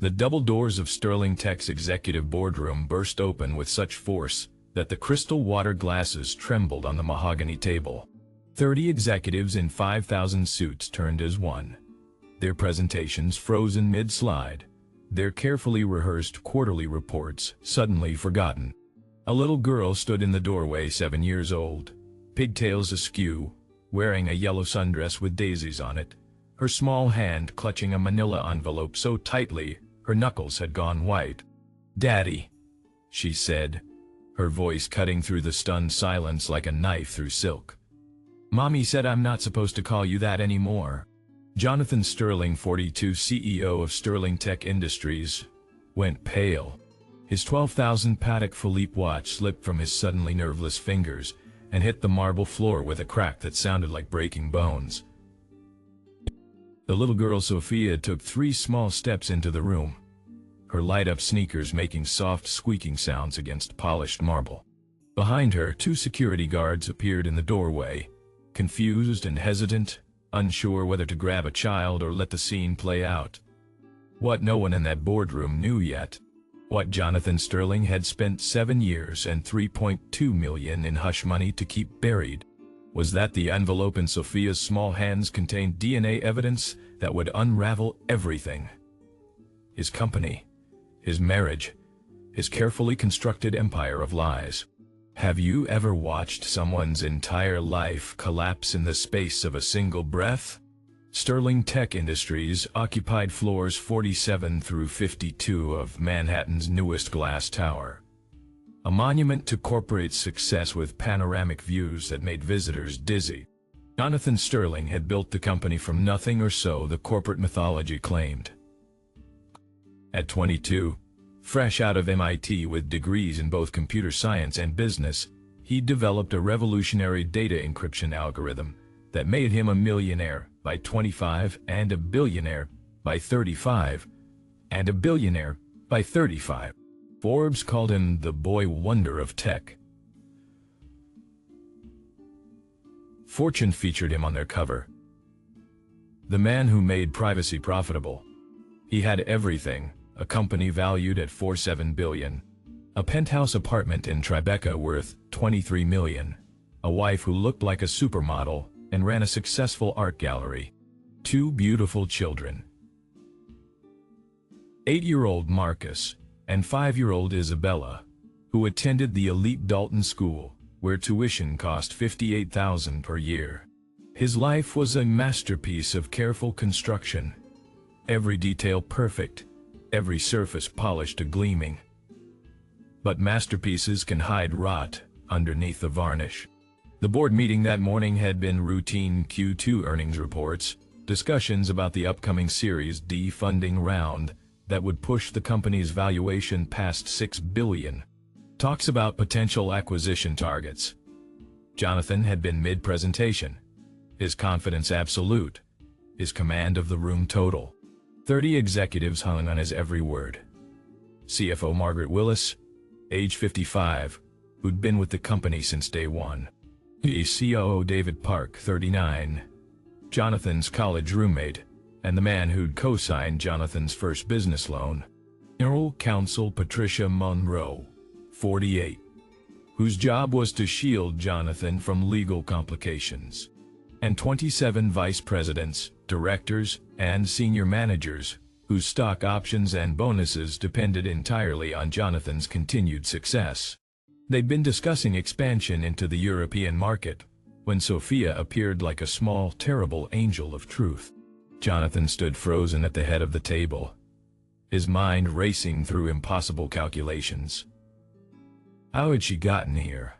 The double doors of Sterling Tech's executive boardroom burst open with such force that the crystal water glasses trembled on the mahogany table. 30 executives in 5,000 suits turned as one, their presentations frozen mid-slide, their carefully rehearsed quarterly reports suddenly forgotten. A little girl stood in the doorway, 7 years old, pigtails askew, wearing a yellow sundress with daisies on it, her small hand clutching a manila envelope so tightly her knuckles had gone white. "Daddy," she said, her voice cutting through the stunned silence like a knife through silk. "Mommy said I'm not supposed to call you that anymore." Jonathan Sterling, 42, CEO of Sterling Tech Industries, went pale. His 12,000 Patek Philippe watch slipped from his suddenly nerveless fingers and hit the marble floor with a crack that sounded like breaking bones. The little girl Sophia took 3 small steps into the room, her light-up sneakers making soft squeaking sounds against polished marble. Behind her, 2 security guards appeared in the doorway, confused and hesitant, unsure whether to grab a child or let the scene play out. What no one in that boardroom knew yet, what Jonathan Sterling had spent 7 years and $3.2 million in hush money to keep buried, was that the envelope in Sophia's small hands contained DNA evidence that would unravel everything. His company, his marriage, his carefully constructed empire of lies. Have you ever watched someone's entire life collapse in the space of a single breath? Sterling Tech Industries occupied floors 47 through 52 of Manhattan's newest glass tower, a monument to corporate success with panoramic views that made visitors dizzy. Jonathan Sterling had built the company from nothing, or so the corporate mythology claimed. At 22, fresh out of MIT with degrees in both computer science and business, he developed a revolutionary data encryption algorithm that made him a millionaire by 25 and a billionaire by 35 and a billionaire by 35. Forbes called him the boy wonder of tech. Fortune featured him on their cover. The man who made privacy profitable. He had everything: a company valued at $47 billion, a penthouse apartment in Tribeca worth $23 million, a wife who looked like a supermodel and ran a successful art gallery, 2 beautiful children, 8-year-old Marcus and 5-year-old Isabella, who attended the elite Dalton School, where tuition cost $58,000 per year. His life was a masterpiece of careful construction, every detail perfect, every surface polished to gleaming. But masterpieces can hide rot underneath the varnish. The board meeting that morning had been routine Q2 earnings reports, discussions about the upcoming Series D funding round that would push the company's valuation past $6 billion. Talks about potential acquisition targets. Jonathan had been mid-presentation, his confidence absolute, his command of the room total. 30 executives hung on his every word. CFO Margaret Willis, age 55, who'd been with the company since day one. COO David Park, 39, Jonathan's college roommate, and the man who'd co-signed Jonathan's first business loan. General Counsel Patricia Monroe, 48, whose job was to shield Jonathan from legal complications. And 27 vice presidents, directors, and senior managers, whose stock options and bonuses depended entirely on Jonathan's continued success. They'd been discussing expansion into the European market when Sophia appeared like a small, terrible angel of truth. Jonathan stood frozen at the head of the table, his mind racing through impossible calculations. How had she gotten here?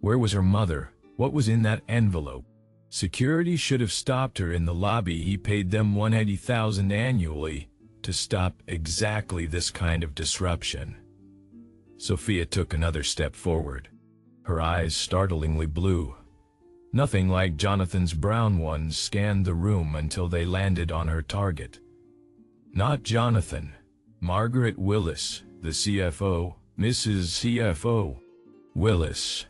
Where was her mother? What was in that envelope? Security should have stopped her in the lobby. He paid them $180,000 annually to stop exactly this kind of disruption. Sophia took another step forward, her eyes startlingly blue. Nothing like Jonathan's brown ones scanned the room until they landed on her target. Not Jonathan, Margaret Willis, the CFO, Mrs. CFO Willis.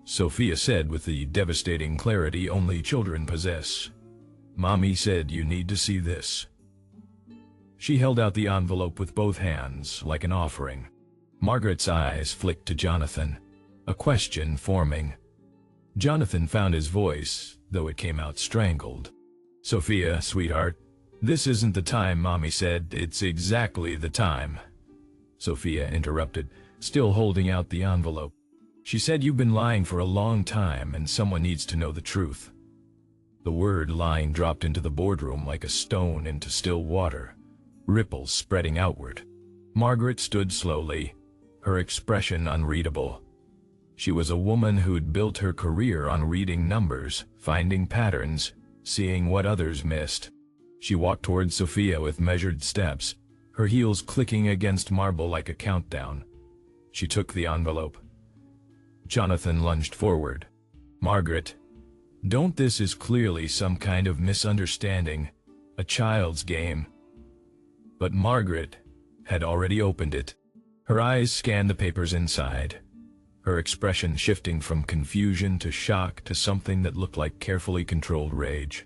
Sophia said with the devastating clarity only children possess, "Mommy said you need to see this." She held out the envelope with both hands, like an offering. Margaret's eyes flicked to Jonathan, a question forming. Jonathan found his voice, though it came out strangled. "Sophia, sweetheart, this isn't the time," Mommy said. "It's exactly the time." Sophia interrupted, still holding out the envelope. "She said you've been lying for a long time and someone needs to know the truth." The word lying dropped into the boardroom like a stone into still water, ripples spreading outward. Margaret stood slowly, her expression unreadable. She was a woman who'd built her career on reading numbers, finding patterns, seeing what others missed. She walked towards Sophia with measured steps, her heels clicking against marble like a countdown. She took the envelope. Jonathan lunged forward. "Margaret, this is clearly some kind of misunderstanding, a child's game." But Margaret had already opened it. Her eyes scanned the papers inside, her expression shifting from confusion to shock to something that looked like carefully controlled rage.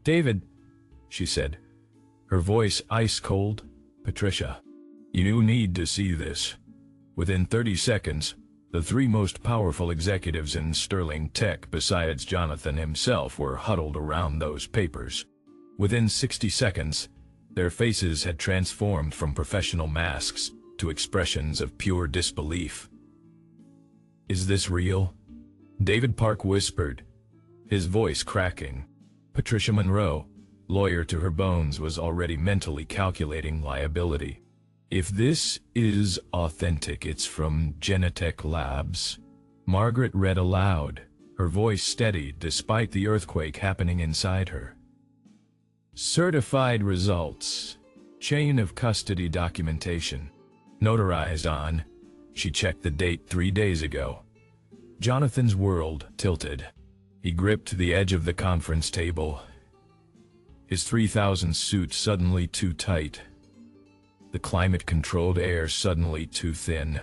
"David," she said, her voice ice-cold, "Patricia, you need to see this." Within 30 seconds, the three most powerful executives in Sterling Tech besides Jonathan himself were huddled around those papers. Within 60 seconds, their faces had transformed from professional masks to expressions of pure disbelief. "Is this real?" David Park whispered, his voice cracking. Patricia Monroe, lawyer to her bones, was already mentally calculating liability. "If this is authentic, it's from Genetech Labs." Margaret read aloud, her voice steady despite the earthquake happening inside her. "Certified results. Chain of custody documentation. Notarized on." She checked the date 3 days ago. Jonathan's world tilted. He gripped the edge of the conference table, his 3,000 suit suddenly too tight, the climate-controlled air suddenly too thin.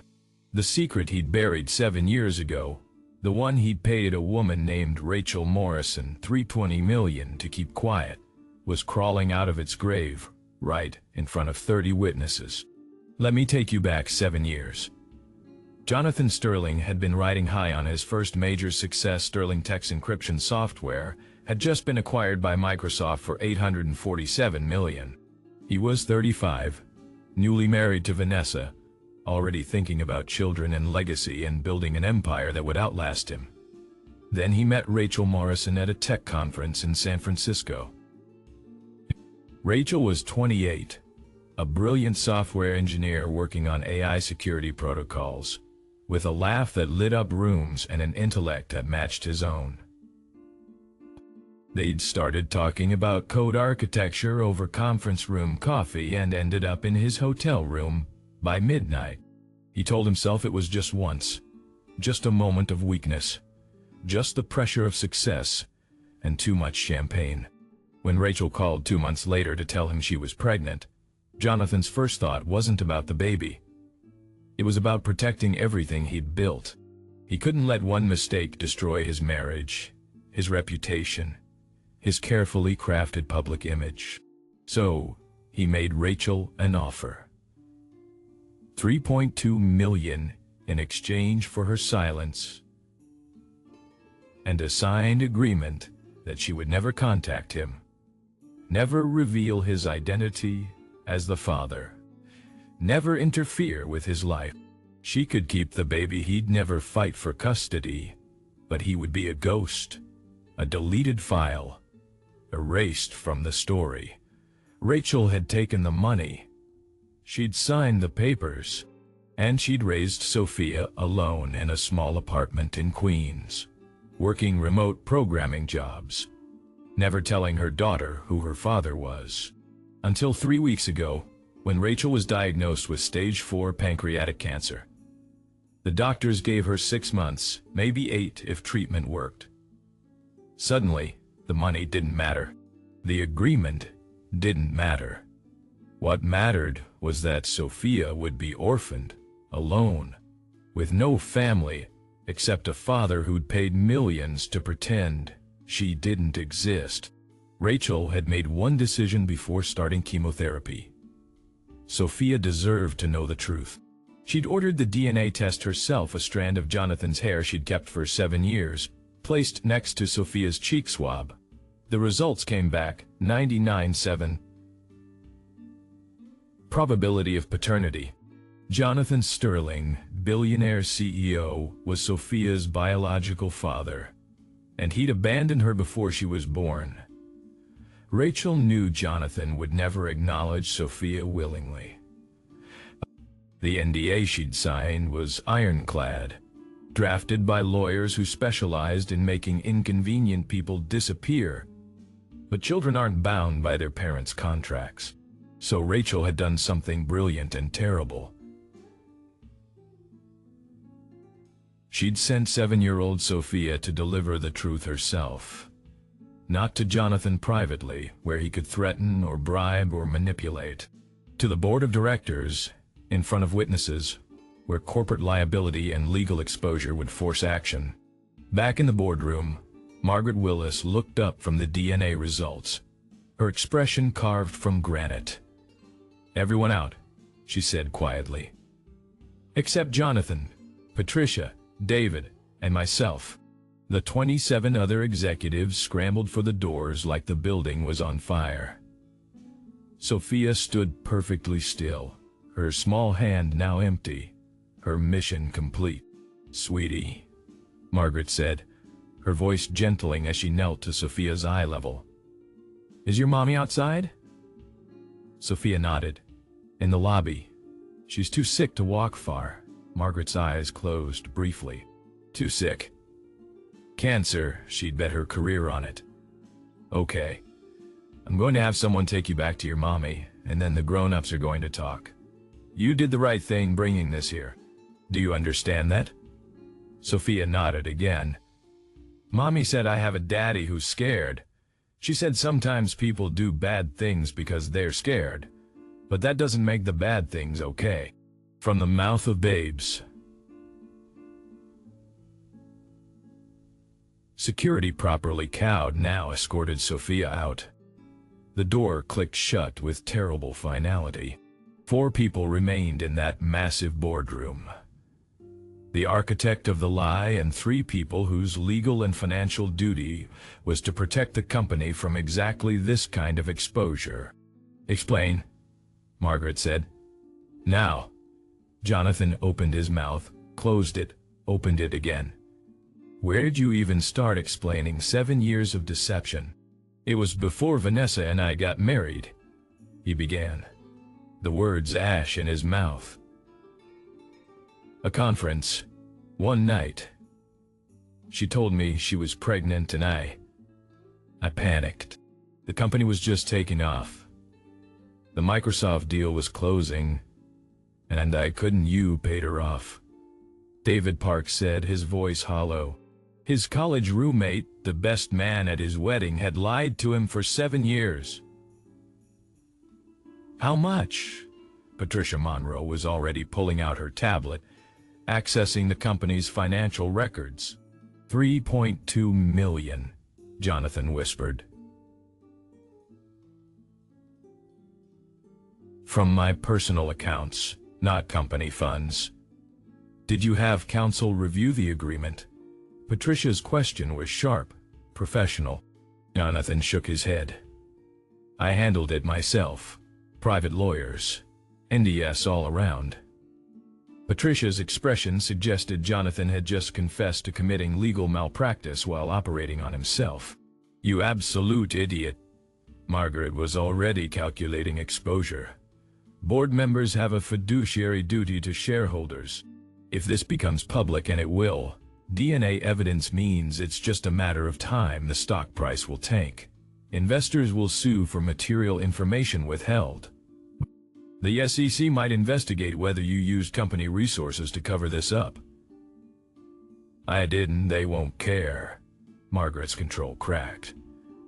The secret he'd buried 7 years ago, the one he'd paid a woman named Rachel Morrison $320 million to keep quiet, was crawling out of its grave, right in front of 30 witnesses. Let me take you back 7 years. Jonathan Sterling had been riding high on his first major success. Sterling Tech's encryption software had just been acquired by Microsoft for $847 million. He was 35, newly married to Vanessa, already thinking about children and legacy and building an empire that would outlast him. Then he met Rachel Morrison at a tech conference in San Francisco. Rachel was 28, a brilliant software engineer working on AI security protocols, with a laugh that lit up rooms and an intellect that matched his own. They'd started talking about code architecture over conference room coffee and ended up in his hotel room by midnight. He told himself it was just once, just a moment of weakness, just the pressure of success, and too much champagne. When Rachel called 2 months later to tell him she was pregnant, Jonathan's first thought wasn't about the baby. It was about protecting everything he'd built. He couldn't let one mistake destroy his marriage, his reputation, his carefully crafted public image. So, he made Rachel an offer. $3.2 million in exchange for her silence, and a signed agreement that she would never contact him, never reveal his identity as the father, never interfere with his life. She could keep the baby, he'd never fight for custody, but he would be a ghost, a deleted file, erased from the story. Rachel had taken the money. She'd signed the papers, and she'd raised Sophia alone in a small apartment in Queens, working remote programming jobs, never telling her daughter who her father was. Until 3 weeks ago, when Rachel was diagnosed with stage 4 pancreatic cancer. The doctors gave her 6 months, maybe 8 if treatment worked. Suddenly, the money didn't matter. The agreement didn't matter. What mattered was that Sophia would be orphaned, alone, with no family except a father who'd paid millions to pretend she didn't exist. Rachel had made one decision before starting chemotherapy. Sophia deserved to know the truth. She'd ordered the DNA test herself, a strand of Jonathan's hair she'd kept for 7 years, placed next to Sophia's cheek swab. The results came back 99.7. Probability of paternity. Jonathan Sterling, billionaire CEO, was Sophia's biological father, and he'd abandoned her before she was born. Rachel knew Jonathan would never acknowledge Sophia willingly. The NDA she'd signed was ironclad, drafted by lawyers who specialized in making inconvenient people disappear. But children aren't bound by their parents' contracts. So Rachel had done something brilliant and terrible. She'd sent 7-year-old Sophia to deliver the truth herself. Not to Jonathan privately, where he could threaten or bribe or manipulate. To the board of directors, in front of witnesses, where corporate liability and legal exposure would force action. Back in the boardroom, Margaret Willis looked up from the DNA results, her expression carved from granite. "Everyone out," she said quietly. "Except Jonathan, Patricia, David, and myself." The 27 other executives scrambled for the doors like the building was on fire. Sophia stood perfectly still, her small hand now empty, her mission complete. "Sweetie," Margaret said, her voice gentling as she knelt to Sophia's eye level. "Is your mommy outside?" Sophia nodded. "In the lobby. She's too sick to walk far." Margaret's eyes closed briefly. "Too sick? Cancer, she'd bet her career on it." "Okay. I'm going to have someone take you back to your mommy, and then the grown-ups are going to talk. You did the right thing bringing this here. Do you understand that?" Sophia nodded again. "Mommy said I have a daddy who's scared. She said sometimes people do bad things because they're scared, but that doesn't make the bad things okay." From the mouth of babes. Security, properly cowed, now escorted Sophia out. The door clicked shut with terrible finality. 4 people remained in that massive boardroom. The architect of the lie and 3 people whose legal and financial duty was to protect the company from exactly this kind of exposure. "Explain," Margaret said. "Now." Jonathan opened his mouth, closed it, opened it again. "Where did you even start explaining 7 years of deception?" "It was before Vanessa and I got married," he began, the words ash in his mouth. "A conference. One night. She told me she was pregnant and I panicked. The company was just taking off. The Microsoft deal was closing, and I couldn't. You paid her off." David Park said, his voice hollow. His college roommate, the best man at his wedding, had lied to him for 7 years. "How much?" Patricia Monroe was already pulling out her tablet, accessing the company's financial records. $3.2 million, Jonathan whispered. "From my personal accounts, not company funds." "Did you have counsel review the agreement?" Patricia's question was sharp, professional. Jonathan shook his head. "I handled it myself. Private lawyers. NDS all around." Patricia's expression suggested Jonathan had just confessed to committing legal malpractice while operating on himself. "You absolute idiot." Margaret was already calculating exposure. "Board members have a fiduciary duty to shareholders. If this becomes public, and it will, DNA evidence means it's just a matter of time the stock price will tank. Investors will sue for material information withheld. The SEC might investigate whether you used company resources to cover this up." "I didn't. They won't care." Margaret's control cracked.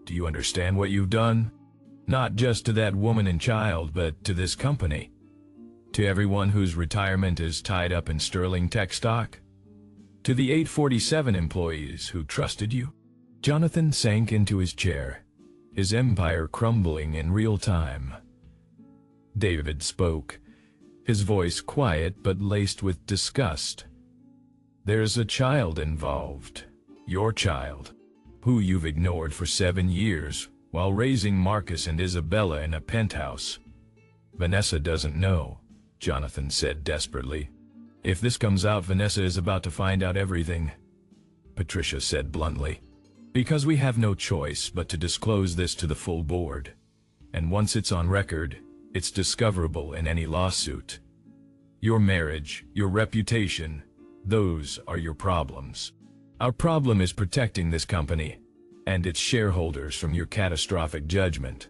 "Do you understand what you've done? Not just to that woman and child, but to this company. To everyone whose retirement is tied up in Sterling Tech stock. To the 847 employees who trusted you." Jonathan sank into his chair, his empire crumbling in real time. David spoke, his voice quiet but laced with disgust. There's a child involved, your child, who you've ignored for 7 years while raising Marcus and Isabella in a penthouse. Vanessa doesn't know, Jonathan said desperately. If this comes out, Vanessa is about to find out everything, Patricia said bluntly. Because we have no choice but to disclose this to the full board. And once it's on record, it's discoverable in any lawsuit. Your marriage, your reputation, those are your problems. Our problem is protecting this company and its shareholders from your catastrophic judgment.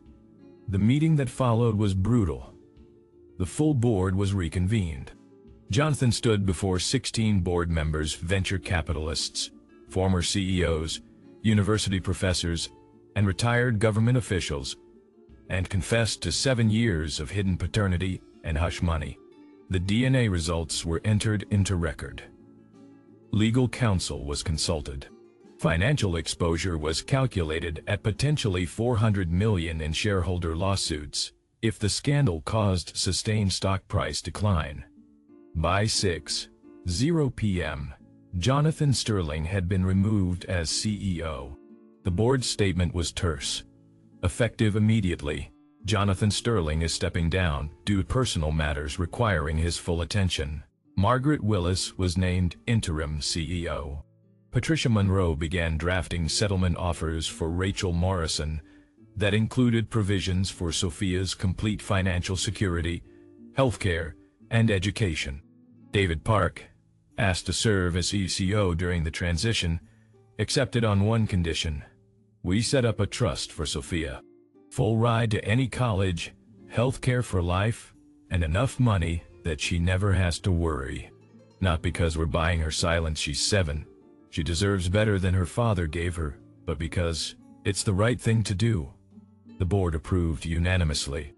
The meeting that followed was brutal. The full board was reconvened. Jonathan stood before 16 board members, venture capitalists, former CEOs, university professors, and retired government officials, and confessed to 7 years of hidden paternity and hush money. The DNA results were entered into record. Legal counsel was consulted. Financial exposure was calculated at potentially $400 million in shareholder lawsuits if the scandal caused sustained stock price decline. By 6:00 p.m., Jonathan Sterling had been removed as CEO. The board's statement was terse. Effective immediately, Jonathan Sterling is stepping down due to personal matters requiring his full attention. Margaret Willis was named interim CEO. Patricia Monroe began drafting settlement offers for Rachel Morrison that included provisions for Sophia's complete financial security, healthcare, and education. David Park, asked to serve as ECO during the transition, accepted on one condition. We set up a trust for Sophia. Full ride to any college, healthcare for life, and enough money that she never has to worry. Not because we're buying her silence, she's 7. She deserves better than her father gave her, but because it's the right thing to do. The board approved unanimously.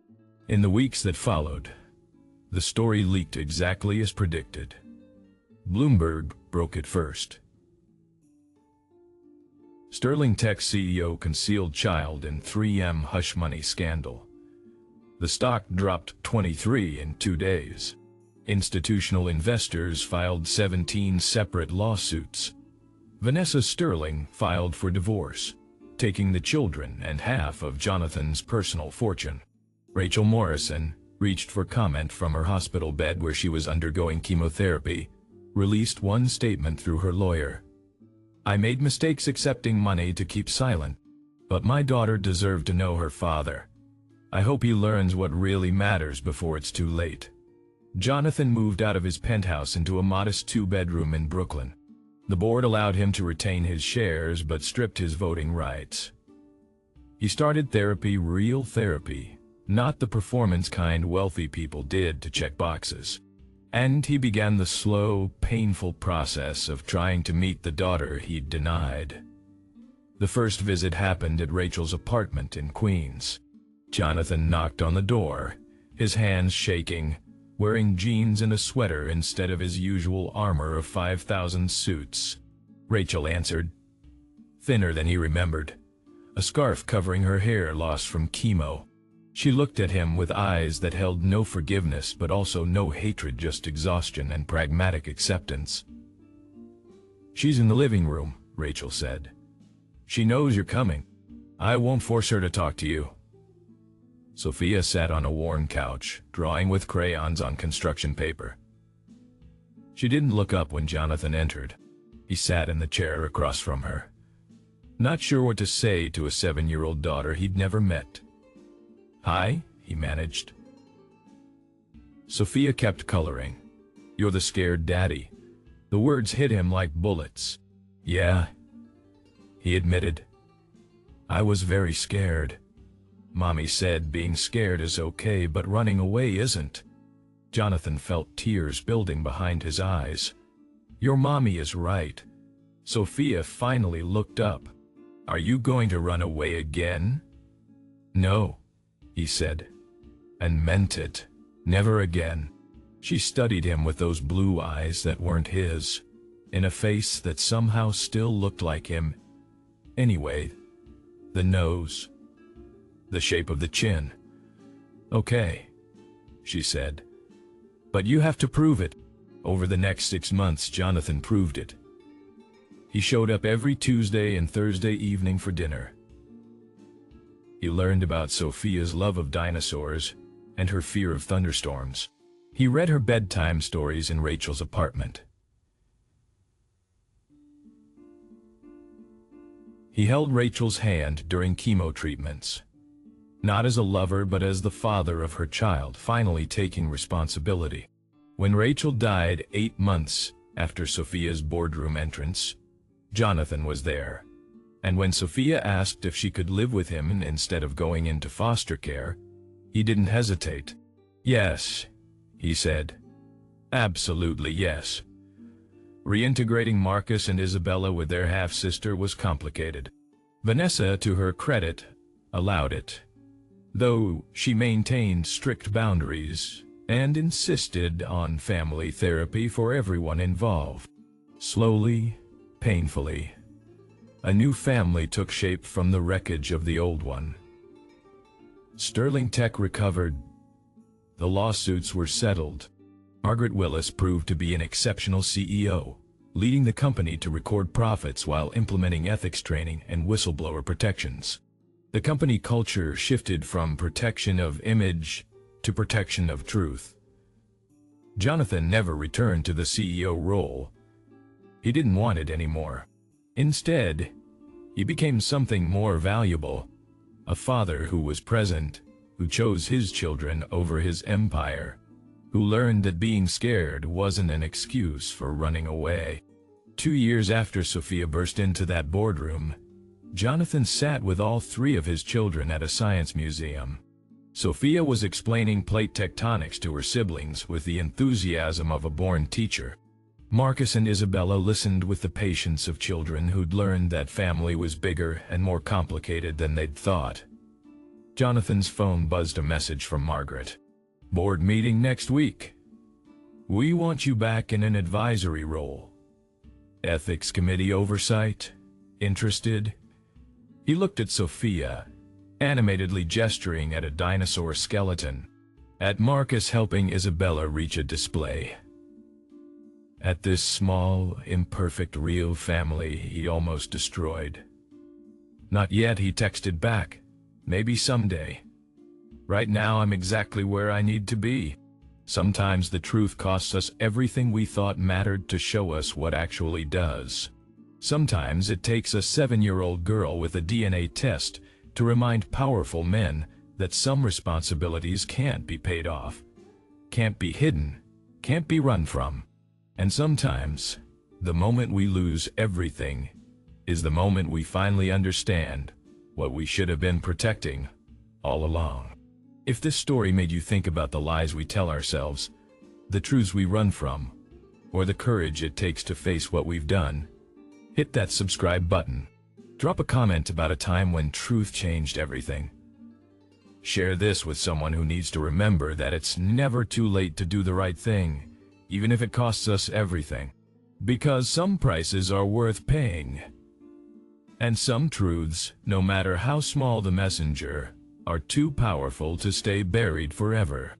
In the weeks that followed, the story leaked exactly as predicted. Bloomberg broke it first. Sterling Tech CEO concealed child in 3M hush money scandal. The stock dropped 23 in 2 days. Institutional investors filed 17 separate lawsuits. Vanessa Sterling filed for divorce, taking the children and half of Jonathan's personal fortune. Rachel Morrison reached for comment from her hospital bed where she was undergoing chemotherapy, released one statement through her lawyer. I made mistakes accepting money to keep silent, but my daughter deserved to know her father. I hope he learns what really matters before it's too late. Jonathan moved out of his penthouse into a modest 2-bedroom in Brooklyn. The board allowed him to retain his shares but stripped his voting rights. He started therapy, real therapy, not the performance kind wealthy people did to check boxes. And he began the slow, painful process of trying to meet the daughter he'd denied. The first visit happened at Rachel's apartment in Queens. Jonathan knocked on the door, his hands shaking, wearing jeans and a sweater instead of his usual armor of 5,000 suits. Rachel answered, thinner than he remembered, a scarf covering her hair lost from chemo. She looked at him with eyes that held no forgiveness but also no hatred, just exhaustion and pragmatic acceptance. She's in the living room, Rachel said. She knows you're coming. I won't force her to talk to you. Sophia sat on a worn couch, drawing with crayons on construction paper. She didn't look up when Jonathan entered. He sat in the chair across from her, not sure what to say to a 7-year-old daughter he'd never met. Hi, he managed. Sophia kept coloring. You're the scared daddy. The words hit him like bullets. Yeah, he admitted. I was very scared. Mommy said being scared is okay, but running away isn't. Jonathan felt tears building behind his eyes. Your mommy is right. Sophia finally looked up. Are you going to run away again? No, he said, and meant it. Never again. She studied him with those blue eyes that weren't his, in a face that somehow still looked like him. Anyway, the nose, the shape of the chin. Okay, she said. "But you have to prove it." Over the next 6 months, Jonathan proved it. He showed up every Tuesday and Thursday evening for dinner. He learned about Sophia's love of dinosaurs and her fear of thunderstorms. He read her bedtime stories in Rachel's apartment. He held Rachel's hand during chemo treatments, not as a lover but as the father of her child, finally taking responsibility. When Rachel died 8 months after Sophia's boardroom entrance, Jonathan was there. And when Sophia asked if she could live with him instead of going into foster care, he didn't hesitate. "Yes," he said. "Absolutely yes." Reintegrating Marcus and Isabella with their half-sister was complicated. Vanessa, to her credit, allowed it, though she maintained strict boundaries and insisted on family therapy for everyone involved. Slowly, painfully, a new family took shape from the wreckage of the old one. Sterling Tech recovered. The lawsuits were settled. Margaret Willis proved to be an exceptional CEO, leading the company to record profits while implementing ethics training and whistleblower protections. The company culture shifted from protection of image to protection of truth. Jonathan never returned to the CEO role. He didn't want it anymore. Instead, he became something more valuable, a father who was present, who chose his children over his empire, who learned that being scared wasn't an excuse for running away. 2 years after Sophia burst into that boardroom, Jonathan sat with all 3 of his children at a science museum. Sophia was explaining plate tectonics to her siblings with the enthusiasm of a born teacher. Marcus and Isabella listened with the patience of children who'd learned that family was bigger and more complicated than they'd thought. Jonathan's phone buzzed a message from Margaret. "Board meeting next week. We want you back in an advisory role. Ethics committee oversight? Interested?" He looked at Sophia, animatedly gesturing at a dinosaur skeleton, at Marcus helping Isabella reach a display, at this small, imperfect, real family he almost destroyed. "Not yet," he texted back. "Maybe someday. Right now I'm exactly where I need to be." Sometimes the truth costs us everything we thought mattered to show us what actually does. Sometimes it takes a 7-year-old girl with a DNA test to remind powerful men that some responsibilities can't be paid off, can't be hidden, can't be run from. And sometimes, the moment we lose everything is the moment we finally understand what we should have been protecting all along. If this story made you think about the lies we tell ourselves, the truths we run from, or the courage it takes to face what we've done, hit that subscribe button. Drop a comment about a time when truth changed everything. Share this with someone who needs to remember that it's never too late to do the right thing, even if it costs us everything. Because some prices are worth paying. And some truths, no matter how small the messenger, are too powerful to stay buried forever.